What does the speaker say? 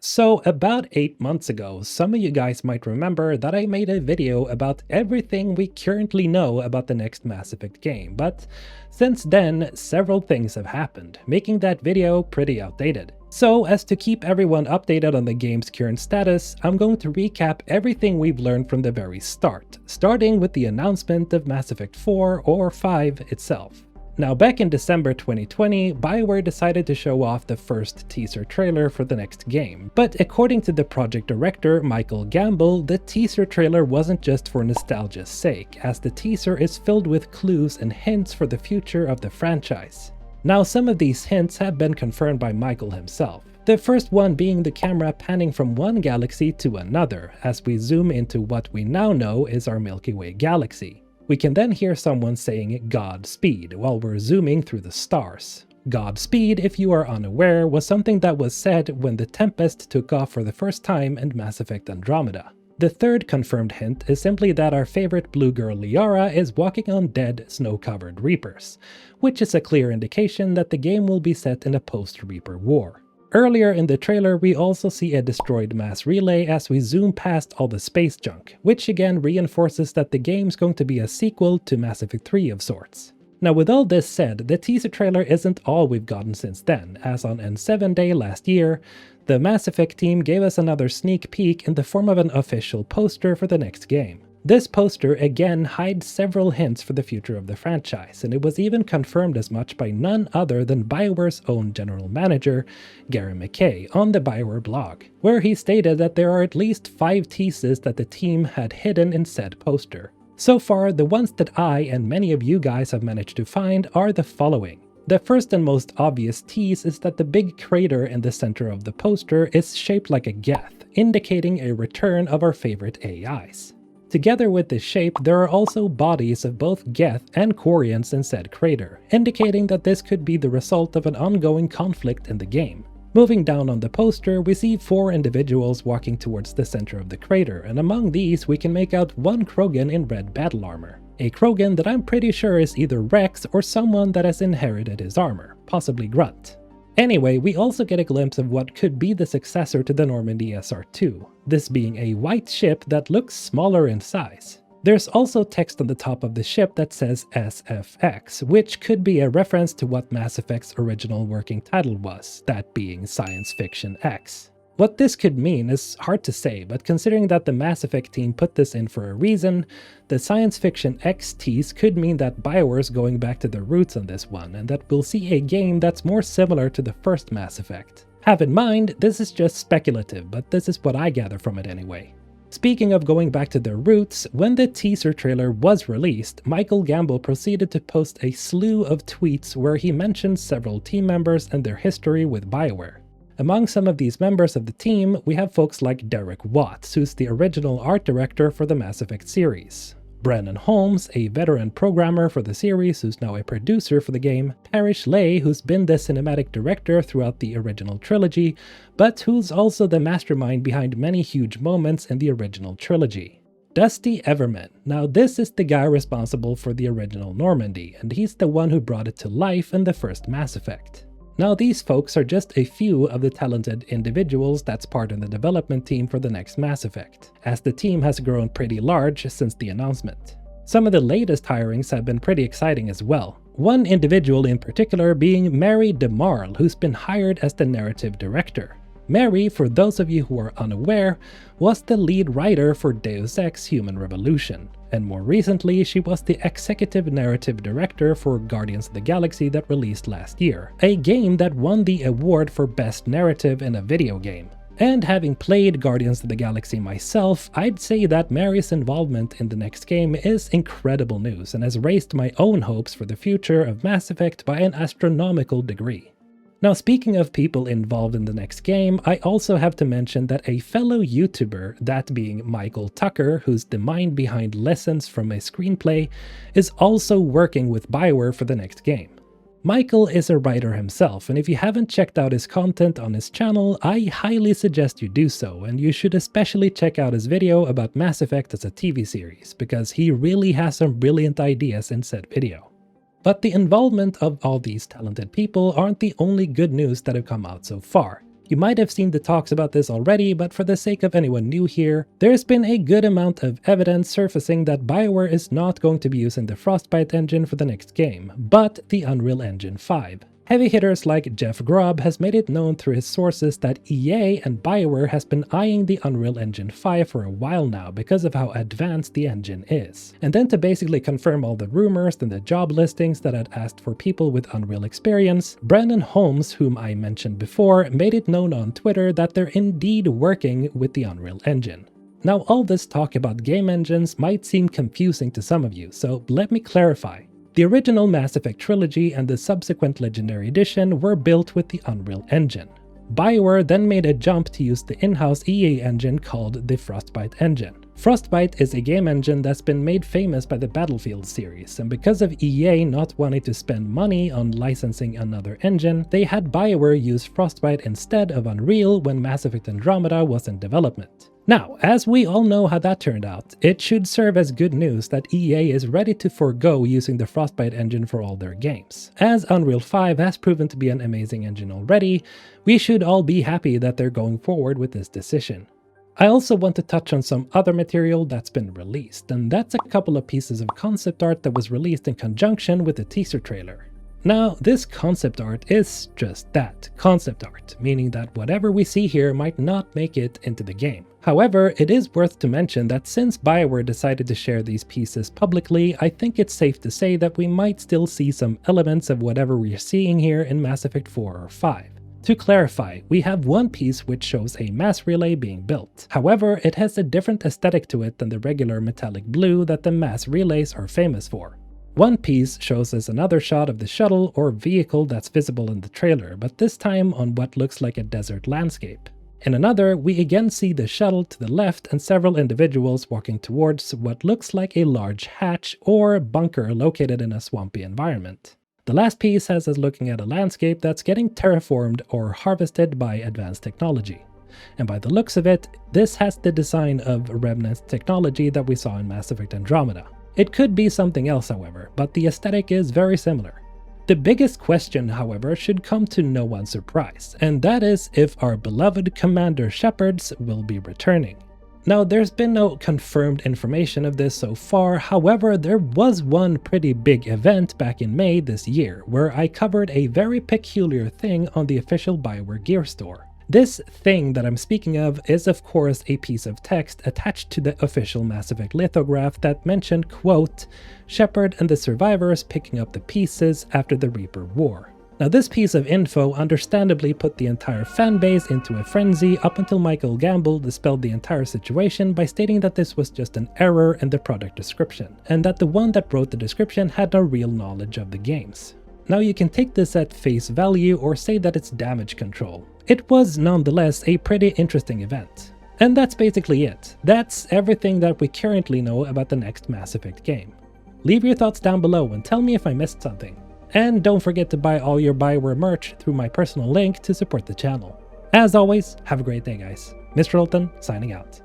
So about 8 months ago, some of you guys might remember that I made a video about everything we currently know about the next Mass Effect game, but since then, several things have happened, making that video pretty outdated. So as to keep everyone updated on the game's current status, I'm going to recap everything we've learned from the very start, starting with the announcement of Mass Effect 4 or 5 itself. Now, back in December 2020, Bioware decided to show off the first teaser trailer for the next game. But according to the project director, Michael Gamble, the teaser trailer wasn't just for nostalgia's sake, as the teaser is filled with clues and hints for the future of the franchise. Now, some of these hints have been confirmed by Michael himself. The first one being the camera panning from one galaxy to another, as we zoom into what we now know is our Milky Way galaxy. We can then hear someone saying Godspeed while we're zooming through the stars. Godspeed, if you are unaware, was something that was said when the Tempest took off for the first time in Mass Effect Andromeda. The third confirmed hint is simply that our favorite blue girl Liara is walking on dead, snow-covered Reapers, which is a clear indication that the game will be set in a post-Reaper war. Earlier in the trailer, we also see a destroyed mass relay as we zoom past all the space junk, which again reinforces that the game's going to be a sequel to Mass Effect 3 of sorts. Now, with all this said, the teaser trailer isn't all we've gotten since then, as on N7 Day last year, the Mass Effect team gave us another sneak peek in the form of an official poster for the next game. This poster again hides several hints for the future of the franchise, and it was even confirmed as much by none other than Bioware's own general manager, Gary McKay, on the Bioware blog, where he stated that there are at least 5 teases that the team had hidden in said poster. So far, the ones that I and many of you guys have managed to find are the following. The first and most obvious tease is that the big crater in the center of the poster is shaped like a Geth, indicating a return of our favorite AIs. Together with this shape, there are also bodies of both Geth and Quarians in said crater, indicating that this could be the result of an ongoing conflict in the game. Moving down on the poster, we see 4 individuals walking towards the center of the crater, and among these we can make out one Krogan in red battle armor. A Krogan that I'm pretty sure is either Rex or someone that has inherited his armor, possibly Grunt. Anyway, we also get a glimpse of what could be the successor to the Normandy SR2, this being a white ship that looks smaller in size. There's also text on the top of the ship that says SFX, which could be a reference to what Mass Effect's original working title was, that being Science Fiction X. What this could mean is hard to say, but considering that the Mass Effect team put this in for a reason, the Science Fiction X tease could mean that Bioware's going back to their roots on this one, and that we'll see a game that's more similar to the first Mass Effect. Have in mind, this is just speculative, but this is what I gather from it anyway. Speaking of going back to their roots, when the teaser trailer was released, Michael Gamble proceeded to post a slew of tweets where he mentioned several team members and their history with Bioware. Among some of these members of the team, we have folks like Derek Watts, who's the original art director for the Mass Effect series. Brennan Holmes, a veteran programmer for the series who's now a producer for the game. Parrish Lay, who's been the cinematic director throughout the original trilogy, but who's also the mastermind behind many huge moments in the original trilogy. Dusty Everman. Now this is the guy responsible for the original Normandy, and he's the one who brought it to life in the first Mass Effect. Now these folks are just a few of the talented individuals that's part of the development team for the next Mass Effect, as the team has grown pretty large since the announcement. Some of the latest hirings have been pretty exciting as well. One individual in particular being Mary DeMarle, who's been hired as the narrative director. Mary, for those of you who are unaware, was the lead writer for Deus Ex Human Revolution, and more recently she was the executive narrative director for Guardians of the Galaxy that released last year, a game that won the award for Best Narrative in a Video Game. And having played Guardians of the Galaxy myself, I'd say that Mary's involvement in the next game is incredible news and has raised my own hopes for the future of Mass Effect by an astronomical degree. Now, speaking of people involved in the next game, I also have to mention that a fellow YouTuber, that being Michael Tucker, who's the mind behind Lessons from a Screenplay, is also working with Bioware for the next game. Michael is a writer himself, and if you haven't checked out his content on his channel, I highly suggest you do so, and you should especially check out his video about Mass Effect as a TV series, because he really has some brilliant ideas in said video. But the involvement of all these talented people aren't the only good news that have come out so far. You might have seen the talks about this already, but for the sake of anyone new here, there's been a good amount of evidence surfacing that Bioware is not going to be using the Frostbite engine for the next game, but the Unreal Engine 5. Heavy hitters like Jeff Grubb has made it known through his sources that EA and Bioware has been eyeing the Unreal Engine 5 for a while now because of how advanced the engine is. And then to basically confirm all the rumors and the job listings that had asked for people with Unreal experience, Brandon Holmes, whom I mentioned before, made it known on Twitter that they're indeed working with the Unreal Engine. Now, all this talk about game engines might seem confusing to some of you, so let me clarify. The original Mass Effect trilogy and the subsequent Legendary Edition were built with the Unreal Engine. Bioware then made a jump to use the in-house EA engine called the Frostbite engine. Frostbite is a game engine that's been made famous by the Battlefield series, and because of EA not wanting to spend money on licensing another engine, they had Bioware use Frostbite instead of Unreal when Mass Effect Andromeda was in development. Now, as we all know how that turned out, it should serve as good news that EA is ready to forego using the Frostbite engine for all their games. As Unreal 5 has proven to be an amazing engine already, we should all be happy that they're going forward with this decision. I also want to touch on some other material that's been released, and that's a couple of pieces of concept art that was released in conjunction with the teaser trailer. Now, this concept art is just that, concept art, meaning that whatever we see here might not make it into the game. However, it is worth to mention that since Bioware decided to share these pieces publicly, I think it's safe to say that we might still see some elements of whatever we're seeing here in Mass Effect 4 or 5. To clarify, we have one piece which shows a mass relay being built. However, it has a different aesthetic to it than the regular metallic blue that the mass relays are famous for. One piece shows us another shot of the shuttle or vehicle that's visible in the trailer, but this time on what looks like a desert landscape. In another, we again see the shuttle to the left and several individuals walking towards what looks like a large hatch or bunker located in a swampy environment. The last piece has us looking at a landscape that's getting terraformed or harvested by advanced technology. And by the looks of it, this has the design of Remnant's technology that we saw in Mass Effect Andromeda. It could be something else, however, but the aesthetic is very similar. The biggest question, however, should come to no one's surprise, and that is if our beloved Commander Shepards will be returning. Now, there's been no confirmed information of this so far, however, there was one pretty big event back in May this year, where I covered a very peculiar thing on the official Bioware gear store. This thing that I'm speaking of is of course a piece of text attached to the official Mass Effect lithograph that mentioned, quote, Shepard and the survivors picking up the pieces after the Reaper War. Now, this piece of info understandably put the entire fanbase into a frenzy up until Michael Gamble dispelled the entire situation by stating that this was just an error in the product description, and that the one that wrote the description had no real knowledge of the games. Now, you can take this at face value or say that it's damage control. It was nonetheless a pretty interesting event. And that's basically it. That's everything that we currently know about the next Mass Effect game. Leave your thoughts down below and tell me if I missed something. And don't forget to buy all your Bioware merch through my personal link to support the channel. As always, have a great day guys. Mr. Olton, signing out.